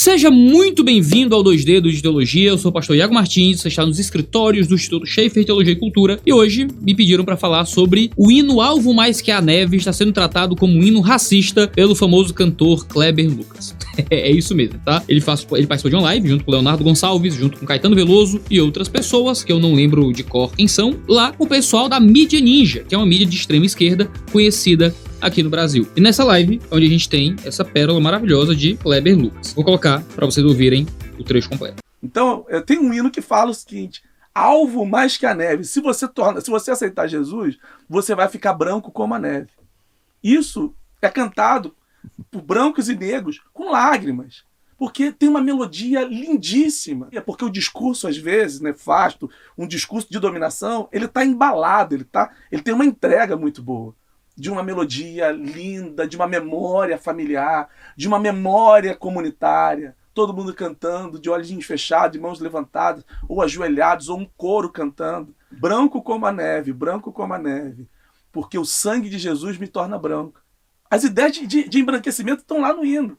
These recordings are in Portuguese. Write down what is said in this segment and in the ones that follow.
Seja muito bem-vindo ao 2Dedos de Teologia, eu sou o pastor Iago Martins, você está nos escritórios do Instituto Schaeffer Teologia e Cultura, e hoje me pediram para falar sobre o hino Alvo Mais Que a Neve está sendo tratado como um hino racista pelo famoso cantor Kleber Lucas. É isso mesmo, tá? Ele participou de uma live junto com o Leonardo Gonçalves, junto com Caetano Veloso e outras pessoas, que eu não lembro de cor quem são, lá com o pessoal da Mídia Ninja, que é uma mídia de extrema esquerda conhecida aqui no Brasil. E nessa live, onde a gente tem essa pérola maravilhosa de Kleber Lucas. Vou colocar para vocês ouvirem o trecho completo. Então, eu tenho um hino que fala o seguinte: alvo mais que a neve. Se você aceitar Jesus, você vai ficar branco como a neve. Isso é cantado por brancos e negros com lágrimas, porque tem uma melodia lindíssima. É porque o discurso, às vezes, nefasto, um discurso de dominação, ele está embalado, ele tem uma entrega muito boa. De uma melodia linda, de uma memória familiar, de uma memória comunitária, todo mundo cantando, de olhinhos fechados, de mãos levantadas, ou ajoelhados, ou um coro cantando. Branco como a neve, porque o sangue de Jesus me torna branco. As ideias de embranquecimento estão lá no hino.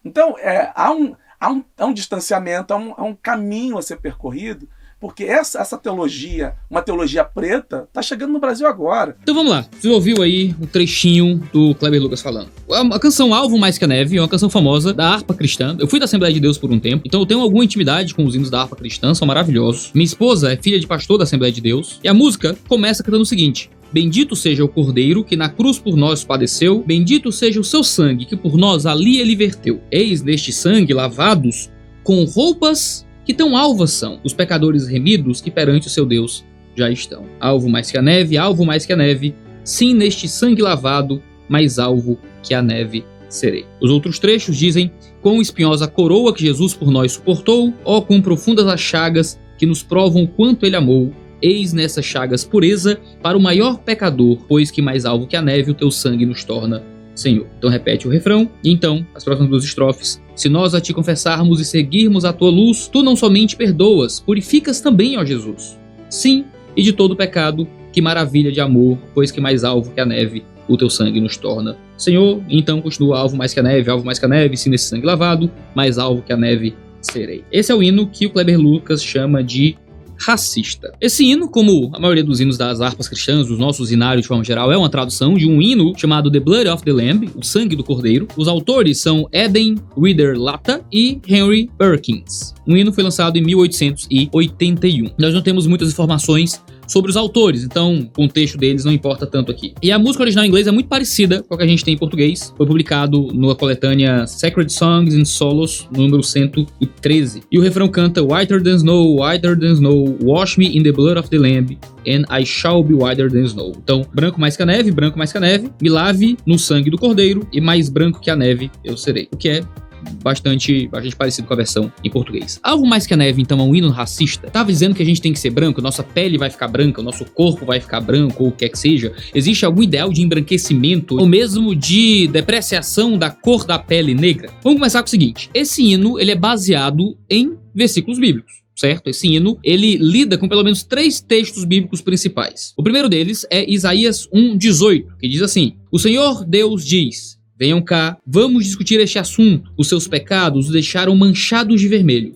Então, há um distanciamento, há um caminho a ser percorrido, porque essa teologia, uma teologia preta, está chegando no Brasil agora. Então vamos lá, você ouviu aí um trechinho do Kleber Lucas falando. A canção Alvo Mais Que a Neve é uma canção famosa da harpa cristã. Eu fui da Assembleia de Deus por um tempo, então eu tenho alguma intimidade com os hinos da harpa cristã, são maravilhosos. Minha esposa é filha de pastor da Assembleia de Deus, e a música começa cantando o seguinte: bendito seja o Cordeiro que na cruz por nós padeceu, bendito seja o seu sangue que por nós ali ele verteu. Eis neste sangue lavados com roupas que tão alvas são os pecadores remidos que perante o seu Deus já estão. Alvo mais que a neve, sim, neste sangue lavado, mais alvo que a neve serei. Os outros trechos dizem: quão espinhosa a coroa que Jesus por nós suportou, ó quão profundas as chagas que nos provam o quanto ele amou. Eis nessas chagas pureza para o maior pecador, pois que mais alvo que a neve o teu sangue nos torna, Senhor. Então repete o refrão, e então as próximas duas estrofes: se nós a ti confessarmos e seguirmos a tua luz, tu não somente perdoas, purificas também, ó Jesus. Sim, e de todo pecado, que maravilha de amor, pois que mais alvo que a neve o teu sangue nos torna, Senhor. Então continua: alvo mais que a neve, sim, nesse sangue lavado, mais alvo que a neve serei. Esse é o hino que o Kleber Lucas chama de racista. Esse hino, como a maioria dos hinos das harpas cristãs, dos nossos hinários de forma geral, é uma tradução de um hino chamado The Blood of the Lamb, o sangue do cordeiro. Os autores são Eden Wider-Latta e Henry Perkins. O hino foi lançado em 1881. Nós não temos muitas informações sobre os autores, então o contexto deles não importa tanto aqui. E a música original em inglês é muito parecida com a que a gente tem em português. Foi publicado na coletânea Sacred Songs and Solos, número 113. E o refrão canta: whiter than snow, wash me in the blood of the Lamb, and I shall be whiter than snow. Então, branco mais que a neve, me lave no sangue do cordeiro, e mais branco que a neve eu serei. O que é bastante parecido com a versão em português. Algo mais que a neve, então, é um hino racista? Tava dizendo que a gente tem que ser branco, nossa pele vai ficar branca, o nosso corpo vai ficar branco, ou o que é que seja. Existe algum ideal de embranquecimento, ou mesmo de depreciação da cor da pele negra? Vamos começar com o seguinte: esse hino, ele é baseado em versículos bíblicos, certo? Esse hino, ele lida com pelo menos 3 textos bíblicos principais. O primeiro deles é Isaías 1:18, que diz assim: o Senhor Deus diz: venham cá, vamos discutir este assunto. Os seus pecados os deixaram manchados de vermelho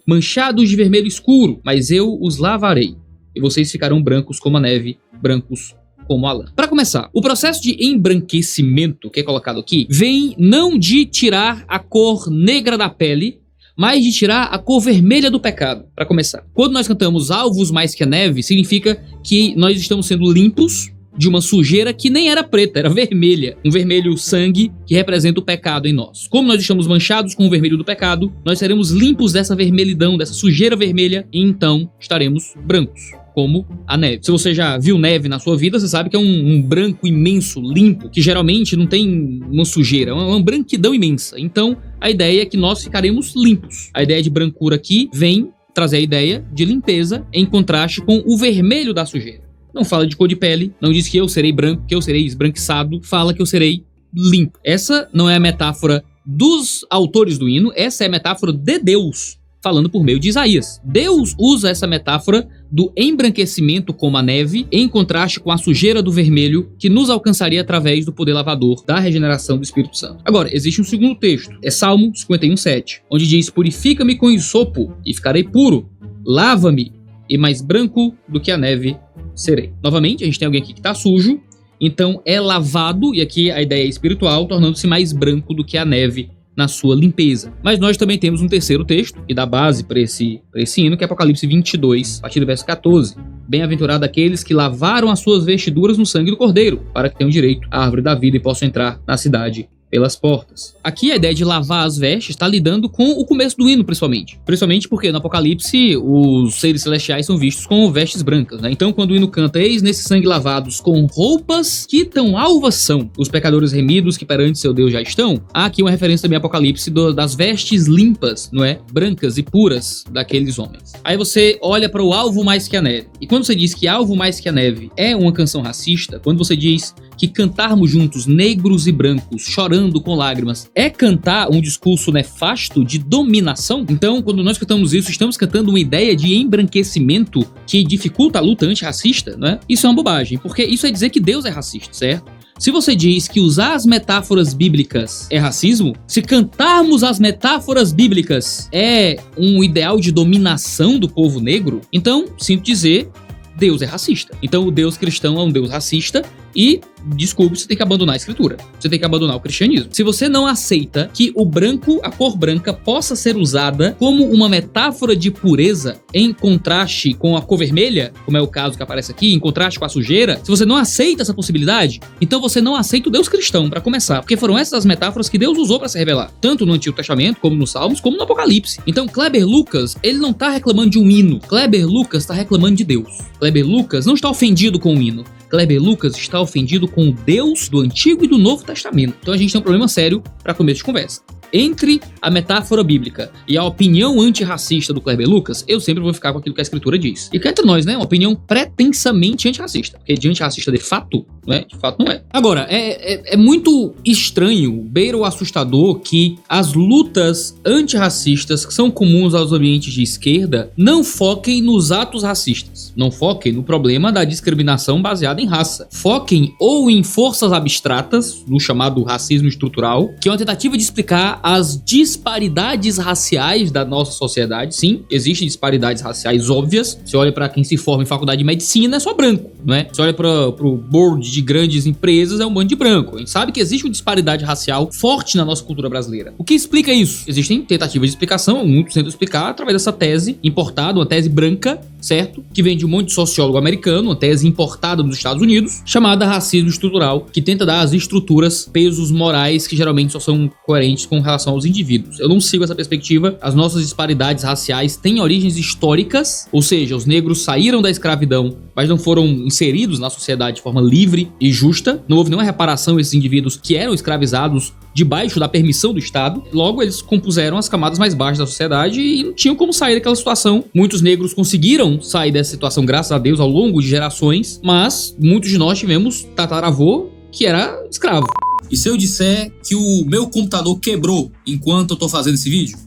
escuro, mas eu os lavarei, e vocês ficarão brancos como a neve, brancos como a lã. Para começar, o processo de embranquecimento que é colocado aqui vem não de tirar a cor negra da pele, mas de tirar a cor vermelha do pecado. Para começar, quando nós cantamos alvos mais que a neve, significa que nós estamos sendo limpos de uma sujeira que nem era preta, era vermelha. Um vermelho sangue que representa o pecado em nós. Como nós estamos manchados com o vermelho do pecado, nós seremos limpos dessa vermelhidão, dessa sujeira vermelha, e então estaremos brancos, como a neve. Se você já viu neve na sua vida, você sabe que é um branco imenso, limpo, que geralmente não tem uma sujeira, é uma branquidão imensa. Então, a ideia é que nós ficaremos limpos. A ideia de brancura aqui vem trazer a ideia de limpeza em contraste com o vermelho da sujeira. Não fala de cor de pele, não diz que eu serei branco, que eu serei esbranquiçado, fala que eu serei limpo. Essa não é a metáfora dos autores do hino, essa é a metáfora de Deus, falando por meio de Isaías. Deus usa essa metáfora do embranquecimento como a neve, em contraste com a sujeira do vermelho que nos alcançaria através do poder lavador da regeneração do Espírito Santo. Agora, existe um segundo texto, é Salmo 51:7, onde diz: purifica-me com hisopo e ficarei puro, lava-me e mais branco do que a neve serei. Novamente, a gente tem alguém aqui que está sujo, então é lavado, e aqui a ideia é espiritual, tornando-se mais branco do que a neve na sua limpeza. Mas nós também temos um terceiro texto, que dá base para esse hino, que é Apocalipse 22, a partir do verso 14. Bem-aventurado aqueles que lavaram as suas vestiduras no sangue do Cordeiro, para que tenham direito à árvore da vida e possam entrar na cidade pelas portas. Aqui a ideia de lavar as vestes está lidando com o começo do hino, principalmente. Principalmente porque no Apocalipse os seres celestiais são vistos com vestes brancas, né? Então quando o hino canta: eis nesse sangue lavados com roupas que tão alvas são os pecadores remidos que perante seu Deus já estão, há aqui uma referência também ao Apocalipse das vestes limpas, não é? Brancas e puras daqueles homens. Aí você olha para o Alvo Mais Que a Neve. E quando você diz que Alvo Mais Que a Neve é uma canção racista, quando você diz que cantarmos juntos, negros e brancos, chorando com lágrimas, é cantar um discurso nefasto de dominação? Então, quando nós cantamos isso, estamos cantando uma ideia de embranquecimento que dificulta a luta antirracista, não é? Isso é uma bobagem, porque isso é dizer que Deus é racista, certo? Se você diz que usar as metáforas bíblicas é racismo, se cantarmos as metáforas bíblicas é um ideal de dominação do povo negro, então, sinto dizer, Deus é racista. Então o Deus cristão é um Deus racista e, desculpe, você tem que abandonar a escritura. Você tem que abandonar o cristianismo. Se você não aceita que o branco, a cor branca, possa ser usada como uma metáfora de pureza em contraste com a cor vermelha, como é o caso que aparece aqui, em contraste com a sujeira, se você não aceita essa possibilidade, então você não aceita o Deus cristão, para começar. Porque foram essas as metáforas que Deus usou para se revelar, tanto no Antigo Testamento, como nos Salmos, como no Apocalipse. Então Kleber Lucas, ele não tá reclamando de um hino. Kleber Lucas tá reclamando de Deus. Kleber Lucas não está ofendido com o hino. Kleber Lucas está ofendido com o Deus do Antigo e do Novo Testamento. Então a gente tem um problema sério para começo de conversa. Entre a metáfora bíblica e a opinião antirracista do Kleber Lucas, eu sempre vou ficar com aquilo que a escritura diz. E cá entre nós, né? Uma opinião pretensamente antirracista. Porque de antirracista de fato, né? De fato não é. Agora, é muito estranho, beira o assustador, que as lutas antirracistas que são comuns aos ambientes de esquerda não foquem nos atos racistas. Não foquem no problema da discriminação baseada em raça. Foquem ou em forças abstratas, no chamado racismo estrutural, que é uma tentativa de explicar as disparidades raciais da nossa sociedade. Sim, existem disparidades raciais óbvias. Você olha para quem se forma em faculdade de medicina, é só branco, não é? Você olha para o board de grandes empresas, é um bando de branco. A gente sabe que existe uma disparidade racial forte na nossa cultura brasileira. O que explica isso? Existem tentativas de explicação, muitos tentam explicar através dessa tese importada, uma tese branca, certo? Que vem de um monte de sociólogo americano, uma tese importada dos Estados Unidos, chamada racismo estrutural, que tenta dar às estruturas pesos morais que geralmente só são coerentes com relação aos indivíduos. Eu não sigo essa perspectiva. As nossas disparidades raciais têm origens históricas, ou seja, os negros saíram da escravidão, mas não foram inseridos na sociedade de forma livre e justa. Não houve nenhuma reparação a esses indivíduos que eram escravizados debaixo da permissão do Estado. Logo, eles compuseram as camadas mais baixas da sociedade e não tinham como sair daquela situação. Muitos negros conseguiram sair dessa situação, graças a Deus, ao longo de gerações, mas muitos de nós tivemos tataravô que era escravo. E se eu disser que o meu computador quebrou enquanto eu tô fazendo esse vídeo?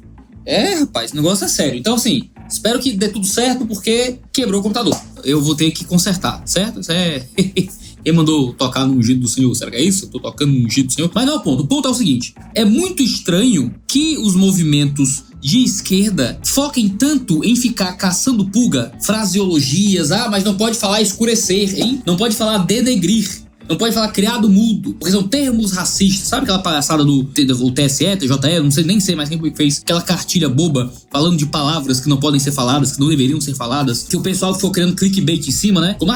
Rapaz, esse negócio é sério. Então, assim, espero que dê tudo certo, porque quebrou o computador. Eu vou ter que consertar, certo? Isso é... Ele mandou tocar no ungido do Senhor, será que é isso? Eu tô tocando no ungido do Senhor. Mas não é o ponto. O ponto é o seguinte: é muito estranho que os movimentos de esquerda foquem tanto em ficar caçando pulga, fraseologias, mas não pode falar escurecer, hein? Não pode falar denegrir. Não pode falar criado mudo, porque são termos racistas. Sabe aquela palhaçada do TSE, TJE, não sei, nem sei mais quem fez aquela cartilha boba falando de palavras que não podem ser faladas, que não deveriam ser faladas, que o pessoal ficou criando clickbait em cima, né? Como,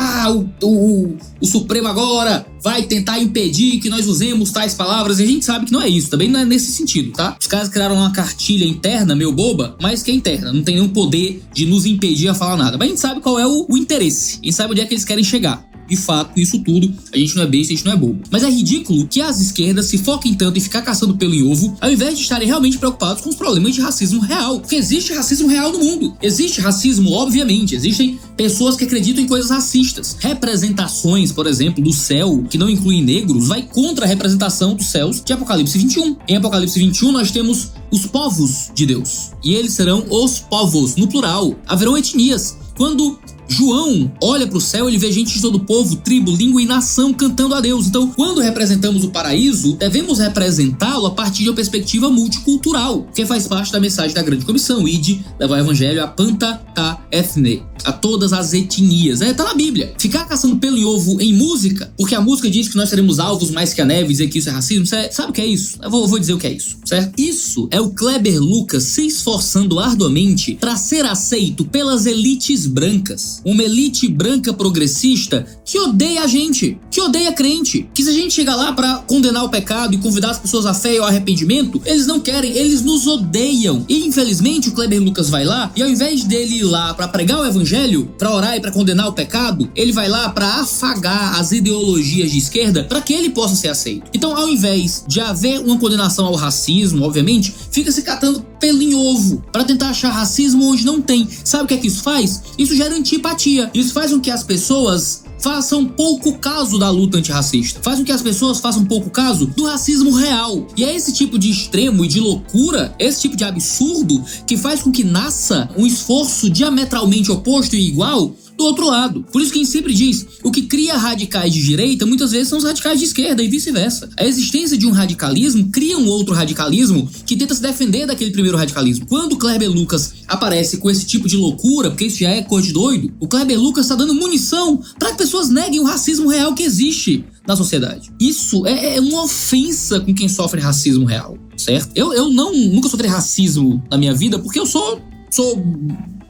o Supremo agora vai tentar impedir que nós usemos tais palavras. E a gente sabe que não é isso, também não é nesse sentido, tá? Os caras criaram uma cartilha interna, meio boba, mas que é interna, não tem nenhum poder de nos impedir a falar nada. Mas a gente sabe qual é o interesse, a gente sabe onde é que eles querem chegar. De fato, isso tudo, a gente não é besta, a gente não é bobo. Mas é ridículo que as esquerdas se foquem tanto em ficar caçando pelo em ovo, ao invés de estarem realmente preocupados com os problemas de racismo real. Porque existe racismo real no mundo. Existe racismo, obviamente. Existem pessoas que acreditam em coisas racistas. Representações, por exemplo, do céu, que não incluem negros, vai contra a representação dos céus de Apocalipse 21. Em Apocalipse 21, nós temos os povos de Deus. E eles serão os povos, no plural. Haverão etnias. Quando João olha para o céu, ele vê gente de todo o povo, tribo, língua e nação cantando a Deus. Então, quando representamos o paraíso, devemos representá-lo a partir de uma perspectiva multicultural, que faz parte da mensagem da grande comissão, ide, levar o evangelho a panta ta ethne, a todas as etnias. Tá na Bíblia. Ficar caçando pelo em ovo em música, porque a música diz que nós seremos alvos mais que a neve, dizer que isso é racismo, sabe o que é isso? Eu vou dizer o que é isso, certo? Isso é o Kleber Lucas se esforçando arduamente para ser aceito pelas elites brancas. Uma elite branca progressista que odeia a gente, que odeia crente, que se a gente chegar lá para condenar o pecado e convidar as pessoas à fé e ao arrependimento, eles não querem, eles nos odeiam. E infelizmente o Kleber Lucas vai lá e ao invés dele ir lá para pregar o evangelho, para orar e para condenar o pecado, ele vai lá para afagar as ideologias de esquerda para que ele possa ser aceito. Então, ao invés de haver uma condenação ao racismo, obviamente, fica se catando pelo em ovo para tentar achar racismo onde não tem. Sabe o que é que isso faz? Isso gera antipatia. Isso faz com que as pessoas façam pouco caso da luta antirracista. Faz com que as pessoas façam pouco caso do racismo real. E é esse tipo de extremo e de loucura, esse tipo de absurdo, que faz com que nasça um esforço diametralmente oposto e igual do outro lado. Por isso que a gente sempre diz, o que cria radicais de direita muitas vezes são os radicais de esquerda e vice-versa. A existência de um radicalismo cria um outro radicalismo que tenta se defender daquele primeiro radicalismo. Quando o Kleber Lucas aparece com esse tipo de loucura, porque isso já é coisa de doido, o Kleber Lucas está dando munição para que pessoas neguem o racismo real que existe na sociedade. Isso é uma ofensa com quem sofre racismo real, certo? Eu nunca sofri racismo na minha vida porque eu sou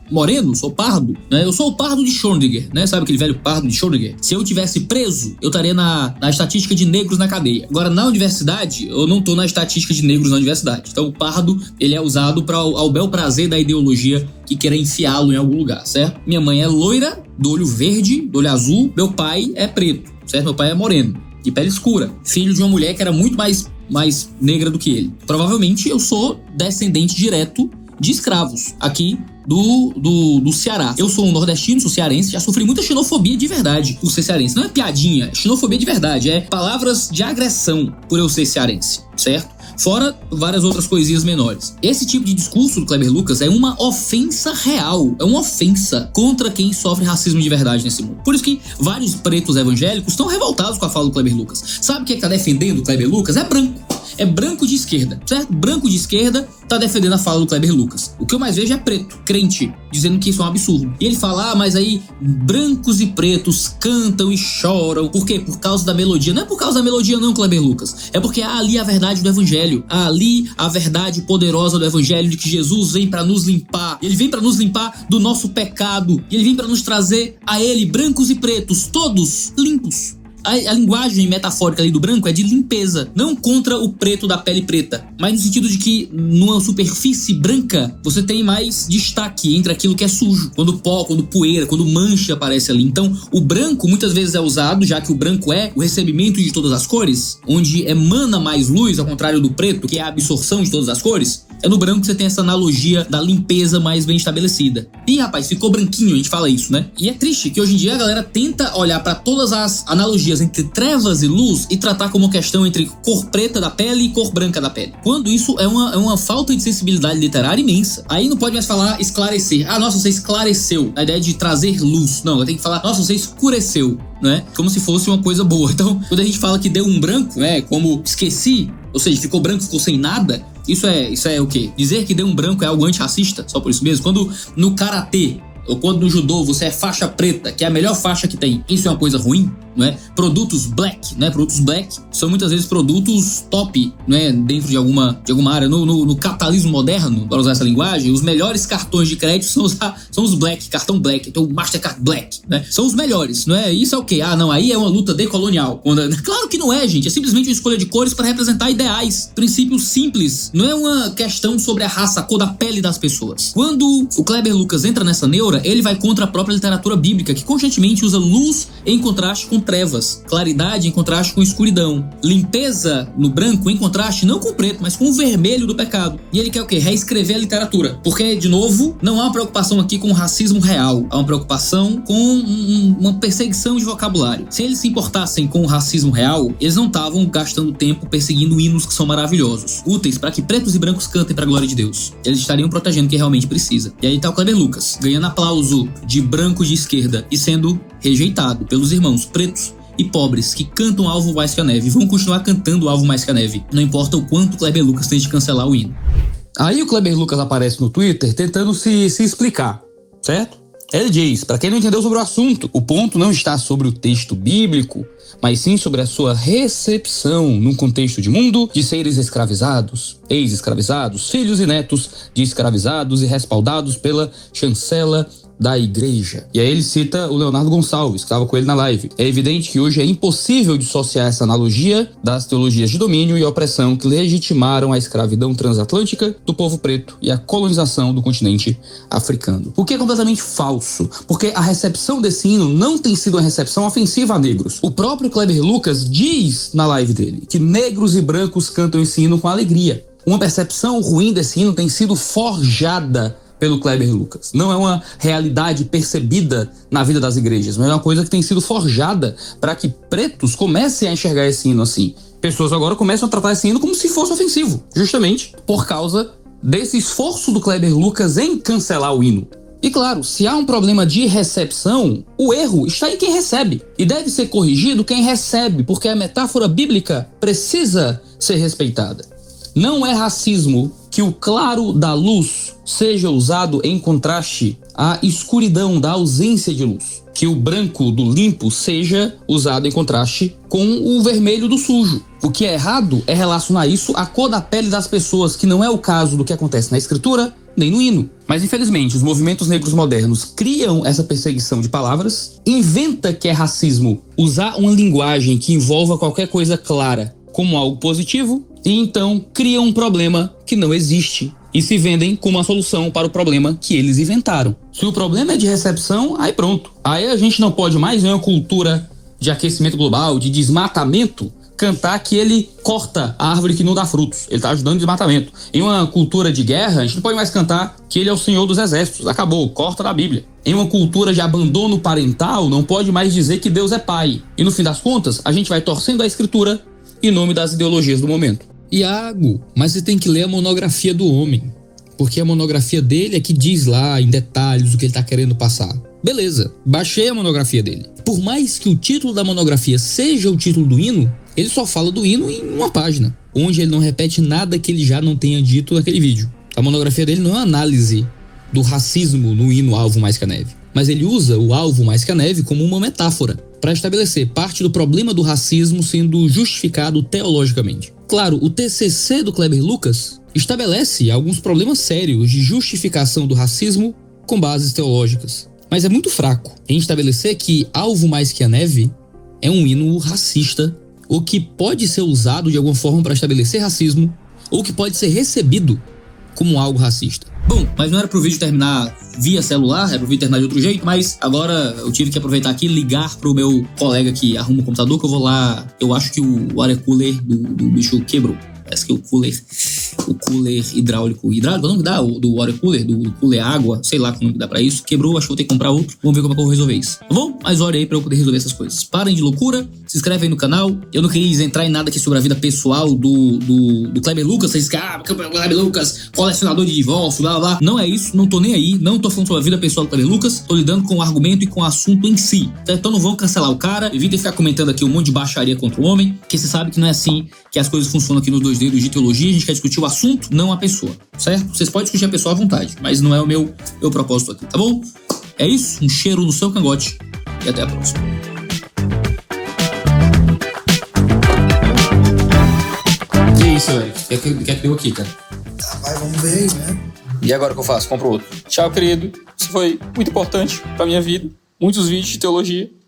moreno, sou pardo, né? Eu sou o pardo de Schrödinger, né? Sabe aquele velho pardo de Schrödinger? Se eu tivesse preso, eu estaria na estatística de negros na cadeia. Agora, na universidade, eu não tô na estatística de negros na universidade. Então, o pardo, ele é usado ao bel prazer da ideologia que quer enfiá-lo em algum lugar, certo? Minha mãe é loira, do olho verde, do olho azul. Meu pai é preto, certo? Meu pai é moreno, de pele escura. Filho de uma mulher que era muito mais negra do que ele. Provavelmente, eu sou descendente direto de escravos aqui do Ceará. Eu sou um nordestino, sou cearense, já sofri muita xenofobia de verdade por ser cearense. Não é piadinha, é xenofobia de verdade, é palavras de agressão por eu ser cearense, certo? Fora várias outras coisinhas menores. Esse tipo de discurso do Kleber Lucas é uma ofensa real, é uma ofensa contra quem sofre racismo de verdade nesse mundo. Por isso que vários pretos evangélicos estão revoltados com a fala do Kleber Lucas. Sabe quem é que tá defendendo o Kleber Lucas? É branco. É branco de esquerda, certo? Branco de esquerda tá defendendo a fala do Kleber Lucas. O que eu mais vejo é preto, crente, dizendo que isso é um absurdo. E ele fala, mas aí brancos e pretos cantam e choram. Por quê? Por causa da melodia. Não é por causa da melodia não, Kleber Lucas. É porque há ali a verdade do evangelho. Há ali a verdade poderosa do evangelho de que Jesus vem para nos limpar. Ele vem para nos limpar do nosso pecado. E ele vem para nos trazer a ele, brancos e pretos, todos limpos. A linguagem metafórica ali do branco é de limpeza, não contra o preto da pele preta, mas no sentido de que numa superfície branca você tem mais destaque entre aquilo que é sujo, quando pó, quando poeira, quando mancha aparece ali. Então o branco muitas vezes é usado, já que o branco é o recebimento de todas as cores, onde emana mais luz, ao contrário do preto, que é a absorção de todas as cores. É no branco que você tem essa analogia da limpeza mais bem estabelecida. E rapaz, ficou branquinho, a gente fala isso, né? E é triste que hoje em dia a galera tenta olhar para todas as analogias entre trevas e luz e tratar como questão entre cor preta da pele e cor branca da pele. Quando isso é uma falta de sensibilidade literária imensa. Aí não pode mais falar esclarecer. Ah, nossa, você esclareceu. A ideia de trazer luz. Não, eu tenho que falar, nossa, você escureceu, né? Como se fosse uma coisa boa. Então, quando a gente fala que deu um branco, né? Como esqueci, ou seja, ficou branco, ficou sem nada. Isso é o quê? Dizer que deu um branco é algo antirracista? Só por isso mesmo? Quando no karatê ou quando no judô você é faixa preta, que é a melhor faixa que tem, isso é uma coisa ruim? Não é? Produtos black, né? Produtos black são muitas vezes produtos top, né? Dentro de alguma área. No capitalismo moderno, para usar essa linguagem, os melhores cartões de crédito são os black, cartão black, então o Mastercard Black, né? São os melhores, não é? Isso é o quê? Ah, não, aí é uma luta decolonial. Claro que não é, gente. É simplesmente uma escolha de cores para representar ideais, princípios simples. Não é uma questão sobre a raça, a cor da pele das pessoas. Quando o Kleber Lucas entra nessa neura, ele vai contra a própria literatura bíblica, que constantemente usa luz em contraste com trevas, claridade em contraste com escuridão, limpeza no branco em contraste não com o preto, mas com o vermelho do pecado. E ele quer o quê? Reescrever a literatura. Porque, de novo, não há uma preocupação aqui com o racismo real, há uma preocupação com uma perseguição de vocabulário. Se eles se importassem com o racismo real, eles não estavam gastando tempo perseguindo hinos que são maravilhosos, úteis para que pretos e brancos cantem para a glória de Deus. Eles estariam protegendo quem realmente precisa. E aí tá o Kleber Lucas, ganhando aplauso de branco de esquerda e sendo rejeitado pelos irmãos pretos e pobres que cantam Alvo Mais Que a Neve, vão continuar cantando Alvo Mais Que a Neve, não importa o quanto o Kleber Lucas tente cancelar o hino. Aí o Kleber Lucas aparece no Twitter tentando se explicar, certo? Ele diz, para quem não entendeu sobre o assunto, o ponto não está sobre o texto bíblico, mas sim sobre a sua recepção num contexto de mundo de seres escravizados, ex-escravizados, filhos e netos de escravizados e respaldados pela chancela da igreja. E aí ele cita o Leonardo Gonçalves, que estava com ele na live. É evidente que hoje é impossível dissociar essa analogia das teologias de domínio e opressão que legitimaram a escravidão transatlântica do povo preto e a colonização do continente africano. O que é completamente falso, porque a recepção desse hino não tem sido uma recepção ofensiva a negros. O próprio Kleber Lucas diz na live dele que negros e brancos cantam esse hino com alegria. Uma percepção ruim desse hino tem sido forjada pelo Kleber Lucas. Não é uma realidade percebida na vida das igrejas, mas é uma coisa que tem sido forjada para que pretos comecem a enxergar esse hino assim. Pessoas agora começam a tratar esse hino como se fosse ofensivo, justamente por causa desse esforço do Kleber Lucas em cancelar o hino. E claro, se há um problema de recepção, o erro está em quem recebe. E deve ser corrigido quem recebe, porque a metáfora bíblica precisa ser respeitada. Não é racismo que o claro da luz seja usado em contraste à escuridão da ausência de luz. Que o branco do limpo seja usado em contraste com o vermelho do sujo. O que é errado é relacionar isso à cor da pele das pessoas, que não é o caso do que acontece na escritura nem no hino. Mas infelizmente os movimentos negros modernos criam essa perseguição de palavras, inventa que é racismo usar uma linguagem que envolva qualquer coisa clara como algo positivo, e então criam um problema que não existe e se vendem como uma solução para o problema que eles inventaram. Se o problema é de recepção, aí pronto. Aí a gente não pode mais ver uma cultura de aquecimento global, de desmatamento, cantar que ele corta a árvore que não dá frutos. Ele está ajudando o desmatamento. Em uma cultura de guerra, a gente não pode mais cantar que ele é o Senhor dos Exércitos. Acabou, corta da Bíblia. Em uma cultura de abandono parental, não pode mais dizer que Deus é pai. E no fim das contas, a gente vai torcendo a escritura em nome das ideologias do momento. Iago, mas você tem que ler a monografia do homem, porque a monografia dele é que diz lá em detalhes o que ele está querendo passar. Beleza, baixei a monografia dele. Por mais que o título da monografia seja o título do hino, ele só fala do hino em uma página, onde ele não repete nada que ele já não tenha dito naquele vídeo. A monografia dele não é uma análise do racismo no hino Alvo Mais Que a Neve, mas ele usa o Alvo Mais Que a Neve como uma metáfora para estabelecer parte do problema do racismo sendo justificado teologicamente. Claro, o TCC do Kleber Lucas estabelece alguns problemas sérios de justificação do racismo com bases teológicas, mas é muito fraco em estabelecer que Alvo Mais Que a Neve é um hino racista, ou que pode ser usado de alguma forma para estabelecer racismo, ou que pode ser recebido como algo racista. Bom, mas não era pro vídeo terminar via celular, era pro vídeo terminar de outro jeito, mas agora eu tive que aproveitar aqui e ligar pro meu colega que arruma o computador, que eu vou lá. Eu acho que o water cooler do bicho quebrou. Parece que o cooler hidráulico, o nome que dá do water cooler, do cooler água, sei lá como que dá pra isso, quebrou, acho que vou ter que comprar outro. Vamos ver como é que eu vou resolver isso, tá bom? Mas olha aí pra eu poder resolver essas coisas. Parem de loucura, se inscreve aí no canal. Eu não queria entrar em nada aqui sobre a vida pessoal do Kleber Lucas. Vocês dizem que Kleber Lucas, colecionador de divórcio, blá blá blá. Não é isso, não tô nem aí, não tô falando sobre a vida pessoal do Kleber Lucas, tô lidando com o argumento e com o assunto em si. Então não vão cancelar o cara, evitem ficar comentando aqui um monte de baixaria contra o homem, porque você sabe que não é assim que as coisas funcionam aqui nos dois dedos de teologia. A gente quer discutir o assunto, não a pessoa, certo? Vocês podem discutir a pessoa à vontade, mas não é o meu propósito aqui, tá bom? É isso, um cheiro no seu cangote e até a próxima. E é isso, velho. O que é que deu aqui, cara? Rapaz, vamos ver aí, né? E agora o que eu faço? Compro outro. Tchau, querido. Isso foi muito importante pra minha vida. Muitos vídeos de teologia.